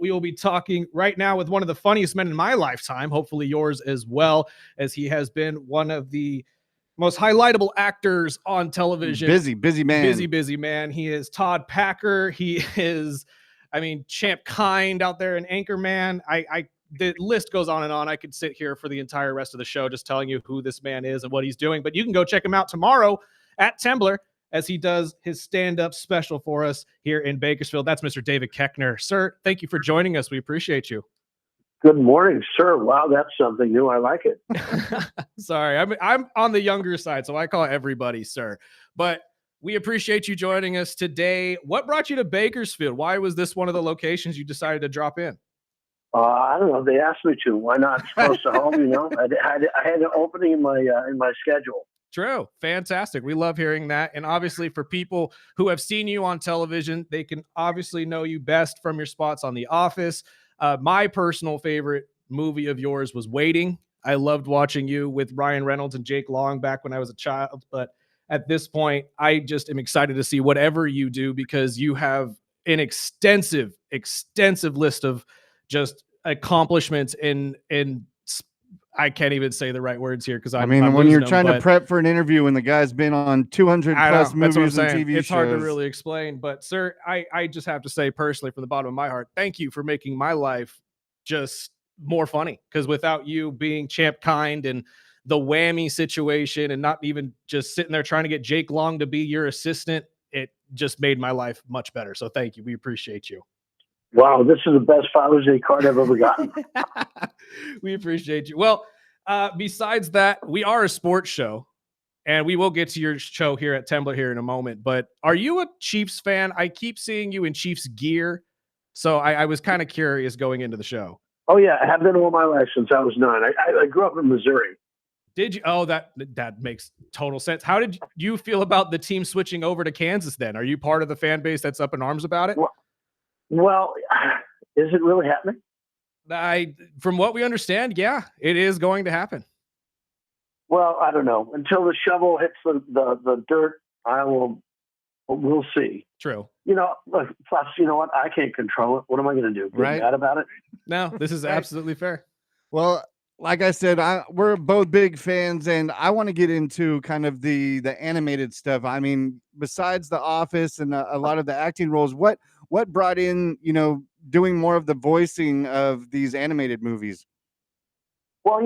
We will be talking right now with one of the funniest men in my lifetime, hopefully yours as well, as he has been one of the most highlightable actors on television. Busy man. Busy man. He is Todd Packer. He is, Champ Kind out there in Anchorman. The list goes on and on. I could sit here for the entire rest of the show just telling you who this man is and what he's doing, but you can go check him out tomorrow at Temblor as he does his stand-up special for us here in Bakersfield. That's Mr. David Koechner. Sir, thank you for joining us. We appreciate you. Good morning, sir. Wow, that's something new. I like it. Sorry, I'm on the younger side, so I call everybody sir. But we appreciate you joining us today. What brought you to Bakersfield? Why was this one of the locations you decided to drop in? I don't know. They asked me to. Why not? It's close to home, I had an opening in my schedule. True. Fantastic. We love hearing that. And obviously for people who have seen you on television, they can obviously know you best from your spots on The Office. My personal favorite movie of yours was Waiting. I loved watching you with Ryan Reynolds and Jake Long back when I was a child. But at this point, I just am excited to see whatever you do because you have an extensive list of just accomplishments in I can't even say the right words here because I'm when you're trying to prep for an interview and the guy's been on 200 plus movies and TV shows, it's hard to really explain. But sir, I just have to say personally from the bottom of my heart, thank you for making my life just more funny, because without you being Champ Kind and the whammy situation and not even just sitting there trying to get Jake Long to be your assistant, it just made my life much better. So thank you. We appreciate you. Wow, this is the best Father's Day card I've ever gotten. We appreciate you. Well, besides that, we are a sports show, and we will get to your show here at Temblor here in a moment. But are you a Chiefs fan? I keep seeing you in Chiefs gear, so I was kind of curious going into the show. Oh, yeah, I have been all my life since I was 9. I grew up in Missouri. Did you? Oh, that makes total sense. How did you feel about the team switching over to Kansas then? Are you part of the fan base that's up in arms about it? Well, is it really happening? From what we understand, yeah, it is going to happen. Well, I don't know. Until the shovel hits the dirt, we'll see. True. Look, plus, you know what? I can't control it. What am I going to do? Get mad about it? No, this is absolutely fair. Well, like I said, we're both big fans, and I want to get into kind of the animated stuff. I mean, besides The Office and a lot of the acting roles, what brought in, doing more of the voicing of these animated movies? Well,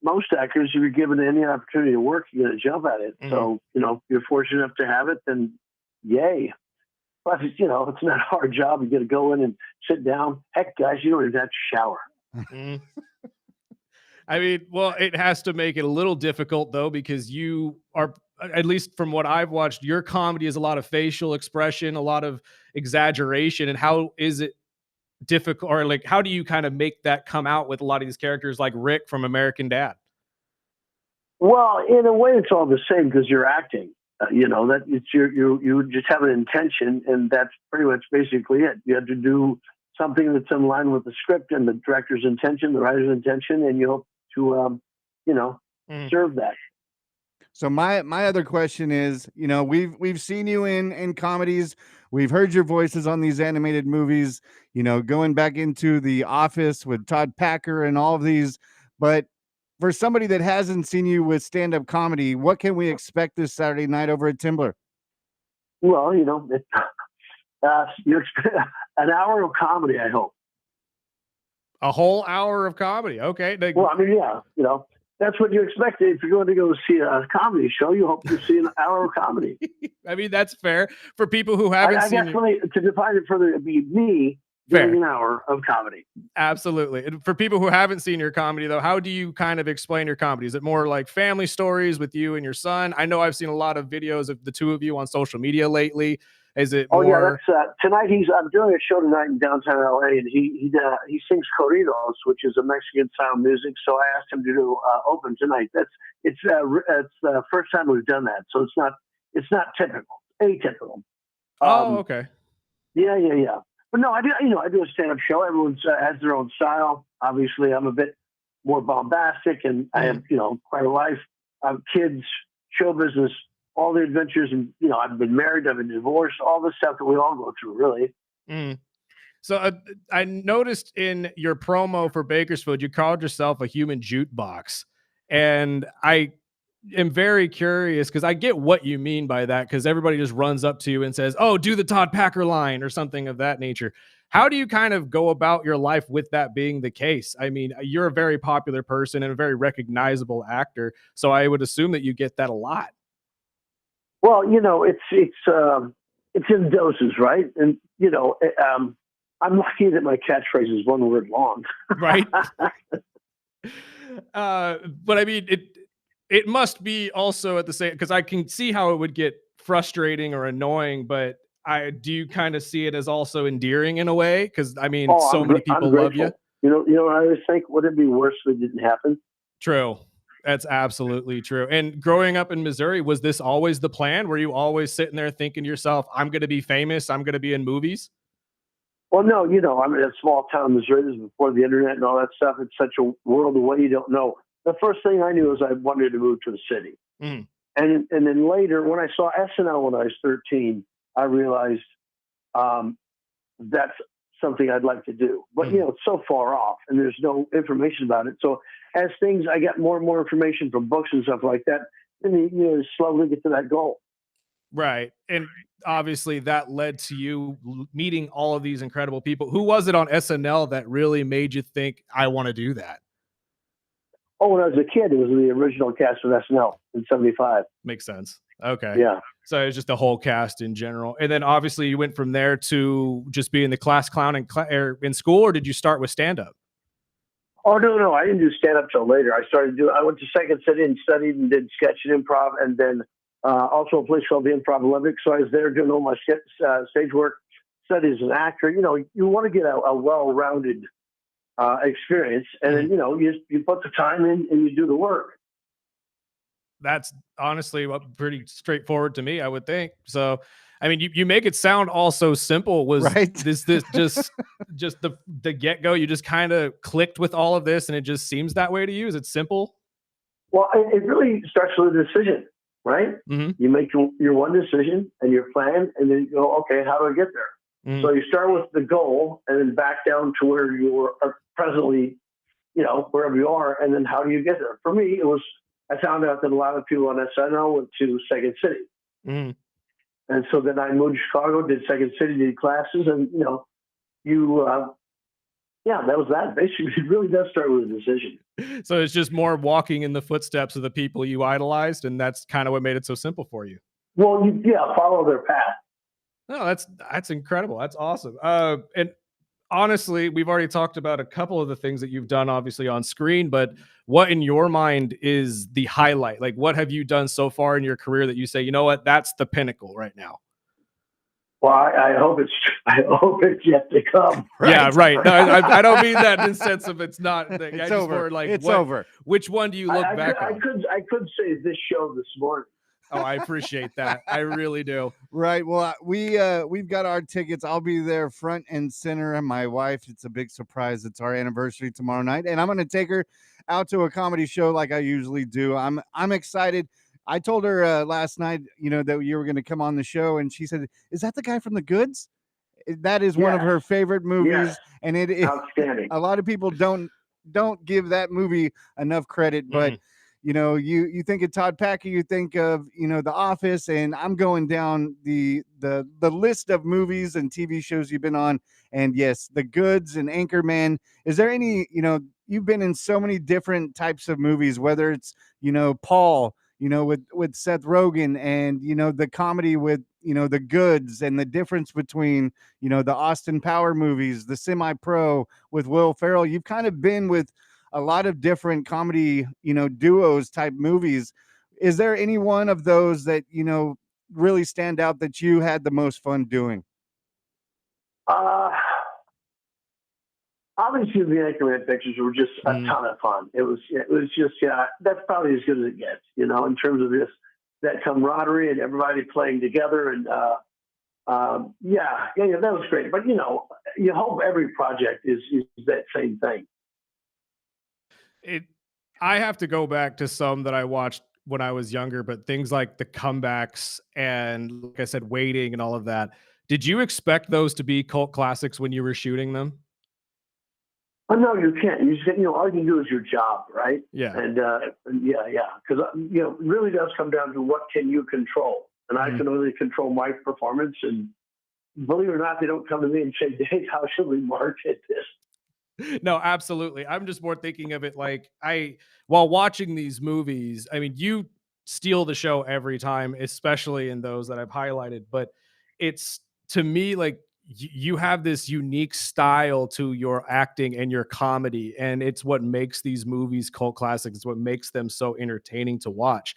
most actors, if you're given any opportunity to work, you're going to jump at it. Mm-hmm. So, if you're fortunate enough to have it, then yay. Plus, it's not a hard job. You got to go in and sit down. Heck, guys, you don't even have to shower. Mm-hmm. It has to make it a little difficult, though, because you are, at least from what I've watched, your comedy is a lot of facial expression, a lot of exaggeration. And how is it difficult, or how do you kind of make that come out with a lot of these characters like Rick from American Dad? Well, in a way, it's all the same because you're acting. That it's you just have an intention, and that's pretty much basically it. You have to do something that's in line with the script and the director's intention, the writer's intention, and you hope to, serve that. So my other question is, we've seen you in comedies. We've heard your voices on these animated movies, going back into The Office with Todd Packer and all of these. But for somebody that hasn't seen you with stand-up comedy, what can we expect this Saturday night over at Temblor? Well, you expect an hour of comedy, I hope. A whole hour of comedy. Okay. That's what you expect. If you're going to go see a comedy show, you hope to see an hour of comedy. That's fair for people who haven't seen I guess really, to define it further, it'd be me doing an hour of comedy. Absolutely. And for people who haven't seen your comedy, though, how do you kind of explain your comedy? Is it more like family stories with you and your son? I know I've seen a lot of videos of the two of you on social media lately. Is it more... Oh, yeah, that's tonight. I'm doing a show tonight in downtown LA, and he sings corridos, which is a Mexican style music. So I asked him to do open tonight. It's the first time we've done that, so it's not typical, atypical. Okay. Yeah. But no, I do a stand-up show. Everyone has their own style. Obviously, I'm a bit more bombastic, and I have quite a life. I have kids, show business, all the adventures, and I've been married, I've been divorced, all the stuff that we all go through, really. So I noticed in your promo for Bakersfield, you called yourself a human jukebox. And I am very curious because I get what you mean by that, because everybody just runs up to you and says, "Oh, do the Todd Packer line," or something of that nature. How do you kind of go about your life with that being the case? I mean, you're a very popular person and a very recognizable actor. So I would assume that you get that a lot. Well, it's in doses, right? And I'm lucky that my catchphrase is one word long. Right. But I mean, it must be also at the same, because I can see how it would get frustrating or annoying, but I do you kind of see it as also endearing in a way? Because I mean, Oh, so many I'm people love you. grateful. What I always think, would it be worse if it didn't happen? True. That's absolutely true. And growing up in Missouri, was this always the plan? Were you always sitting there thinking to yourself, I'm going to be famous, I'm going to be in movies? Well, no, I'm in a small town, Missouri. This is before the internet and all that stuff. It's such a world away you don't know. The first thing I knew is I wanted to move to the city. Mm. And then later, when I saw SNL when I was 13, I realized that's something I'd like to do. But, it's so far off and there's no information about it. So as I got more and more information from books and stuff like that, then you slowly get to that goal. Right. And obviously that led to you meeting all of these incredible people. Who was it on SNL that really made you think, I want to do that? Oh, when I was a kid, it was the original cast of SNL in '75. Makes sense. Okay. Yeah. So it was just the whole cast in general. And then obviously you went from there to just being the class clown in school, or did you start with stand up? Oh, no. I didn't do stand up till later. I went to Second City and studied and did sketch and improv, and then also a place called the Improv Olympics. So I was there doing all my stage work, studied as an actor. You want to get a well-rounded experience, and then you put the time in and you do the work. That's honestly pretty straightforward to me, I would think. So, I mean, you make it sound all so simple. Was Right? this just the get go? You just kind of clicked with all of this, and it just seems that way to you? Is it simple? Well, it really starts with a decision, right? Mm-hmm. You make your one decision and your plan, and then you go, okay, how do I get there? Mm-hmm. So you start with the goal, and then back down to where you are presently, wherever you are, and then how do you get there? For me, I found out that a lot of people on SNL went to Second City. Mm-hmm. And so then I moved to Chicago, did Second City, did classes, and, that was that. Basically, it really does start with a decision. So it's just more walking in the footsteps of the people you idolized, and that's kind of what made it so simple for you. Well, follow their path. No, that's incredible. That's awesome. And honestly, we've already talked about a couple of the things that you've done, obviously on screen, but what in your mind is the highlight? Like, what have you done so far in your career that you say, you know what, that's the pinnacle right now? Well, I hope it's yet to come. Right? Yeah, right. No, I don't mean that in the sense of it's not. It's over. It's over. Which one do you look back on? I could say this show this morning. Oh, I appreciate that. I really do. Right. Well, we've got our tickets. I'll be there front and center. And my wife, it's a big surprise. It's our anniversary tomorrow night, and I'm going to take her out to a comedy show like I usually do. I'm excited. I told her last night, that you were going to come on the show, and she said, "Is that the guy from The Goods?" That is one of her favorite movies, and it is outstanding. A lot of people don't give that movie enough credit, but. You think of Todd Packer, you think of, The Office, and I'm going down the list of movies and TV shows you've been on. And yes, The Goods and Anchorman. Is there any, you've been in so many different types of movies, whether it's, Paul, with Seth Rogen, and, the comedy with, The Goods, and the difference between, the Austin Power movies, the Semi-Pro with Will Ferrell. You've kind of been with a lot of different comedy, duos type movies. Is there any one of those that, really stand out that you had the most fun doing? Obviously the Anchorman pictures were just a ton of fun. It was just, that's probably as good as it gets, in terms of that camaraderie and everybody playing together. And, that was great. But, you hope every project is that same thing. I have to go back to some that I watched when I was younger, but things like the comebacks and, like I said, Waiting and all of that, Did you expect those to be cult classics when you were shooting them? Oh, no, you can't. All you can do is your job, right? Yeah. And because it really does come down to what can you control, and I can only control my performance. And believe it or not, they don't come to me and say, "Hey, how should we market this?" No, absolutely. I'm just more thinking of it like while watching these movies, I mean, you steal the show every time, especially in those that I've highlighted, but it's to me like you have this unique style to your acting and your comedy, and it's what makes these movies cult classics. It's what makes them so entertaining to watch.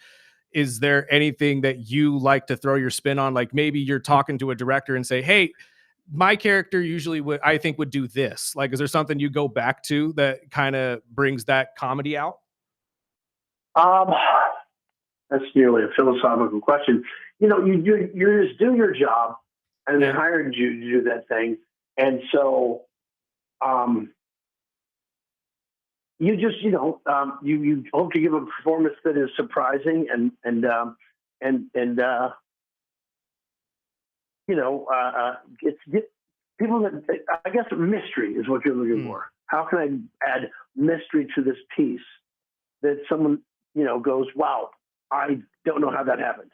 Is there anything that you like to throw your spin on? Like maybe you're talking to a director and say, "Hey, my character usually would do this." Like, is there something you go back to that kind of brings that comedy out? Um, that's nearly a philosophical question. You just do your job, and they hired you to do that thing, and so you just you hope to give a performance that is surprising and it's people that I guess mystery is what you're looking for. How can I add mystery to this piece that someone goes, wow, I don't know how that happened.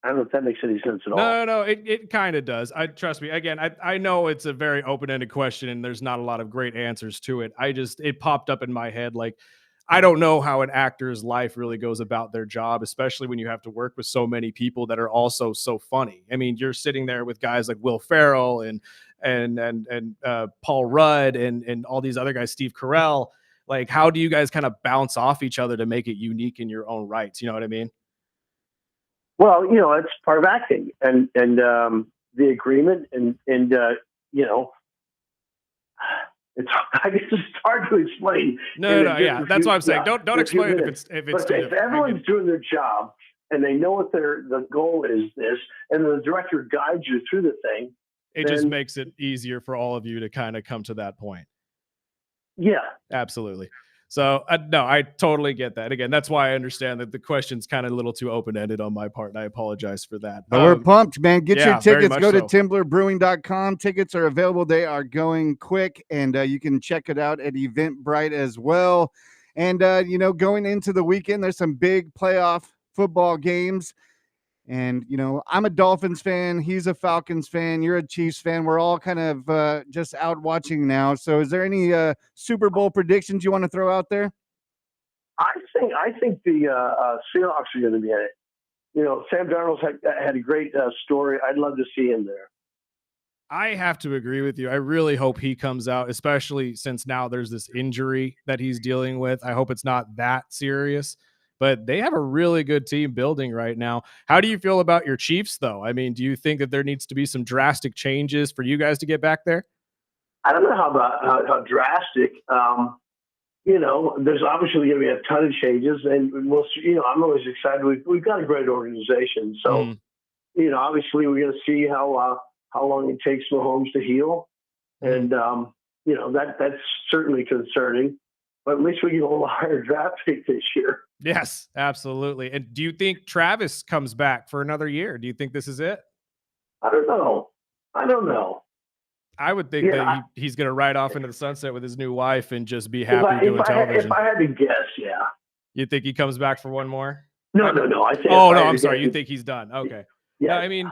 I don't know if that makes any sense at all. No, it kind of does. I trust me. Again, I know it's a very open-ended question and there's not a lot of great answers to it. It popped up in my head. Like, I don't know how an actor's life really goes about their job, especially when you have to work with so many people that are also so funny. I mean, you're sitting there with guys like Will Ferrell and Paul Rudd and all these other guys, Steve Carell. Like, how do you guys kind of bounce off each other to make it unique in your own rights? You know what I mean? Well, it's part of acting and the agreement and it's I guess it's hard to explain. Yeah, that's what I'm saying. Don't explain it if it's if everyone's doing their job and they know what the goal is, and the director guides you through the thing, it just makes it easier for all of you to kind of come to that point. Yeah, absolutely. So no, I totally get that. Again, that's why I understand that the question's kind of a little too open-ended on my part, and I apologize for that. But we're pumped, man. Get your tickets. Go to TemblorBrewing.com. Tickets are available. They are going quick, and you can check it out at Eventbrite as well. And, going into the weekend, there's some big playoff football games. And, I'm a Dolphins fan. He's a Falcons fan. You're a Chiefs fan. We're all kind of just out watching now. So is there any Super Bowl predictions you want to throw out there? I think the Seahawks are going to be in it. Sam Darnold's had a great story. I'd love to see him there. I have to agree with you. I really hope he comes out, especially since now there's this injury that he's dealing with. I hope it's not that serious. But they have a really good team building right now. How do you feel about your Chiefs, though? I mean, do you think that there needs to be some drastic changes for you guys to get back there? I don't know how drastic. There's obviously going to be a ton of changes, and we'll. I'm always excited. We've got a great organization, so obviously we're going to see how long it takes Mahomes to heal, and that's certainly concerning. But at least we get a little higher draft pick this year. Yes, absolutely. And do you think Travis comes back for another year? Do you think this is it? I don't know. I would think that he's going to ride off into the sunset with his new wife and just be happy doing television. If I had to guess, yeah. You think he comes back for one more? No. I'm sorry. You think he's done? Okay. Yeah. No, I mean,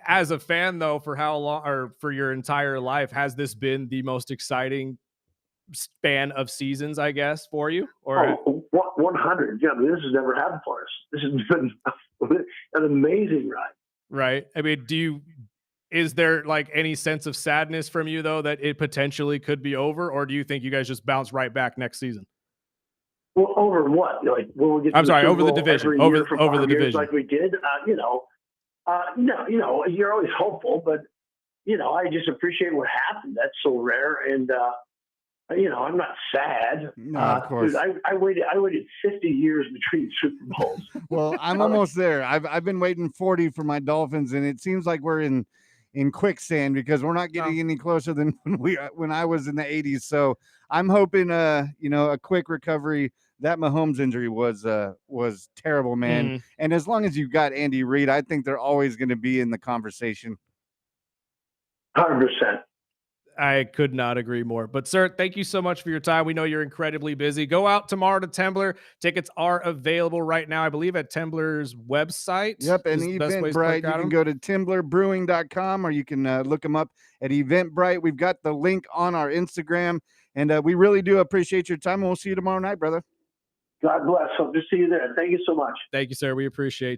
as a fan, though, for how long or for your entire life, has this been the most exciting span of seasons, I guess, for you? Or 100. Yeah, this has never happened for us. This has been an amazing ride. Right. I mean, is there like any sense of sadness from you though that it potentially could be over, or do you think you guys just bounce right back next season? Well, over what? Like, will we get? Over the division. Over the division, like we did. No. You're always hopeful, but I just appreciate what happened. That's so rare, and I'm not sad. No, of course. Dude, I waited 50 years between Super Bowls. Well, I'm almost there. I've been waiting 40 for my Dolphins, and it seems like we're in quicksand because we're not getting any closer than when I was in the 80s. So I'm hoping a quick recovery. That Mahomes injury was terrible, man. And as long as you've got Andy Reid, I think they're always going to be in the conversation. 100%. I could not agree more. But, sir, thank you so much for your time. We know you're incredibly busy. Go out tomorrow to Temblor. Tickets are available right now, I believe, at Temblor's website. Yep, and is the best place to Eventbrite. look You at can 'em. go to temblorbrewing.com, or you can look them up at Eventbrite. We've got the link on our Instagram, and we really do appreciate your time, and we'll see you tomorrow night, brother. God bless. Hope to see you there. Thank you so much. Thank you, sir. We appreciate you.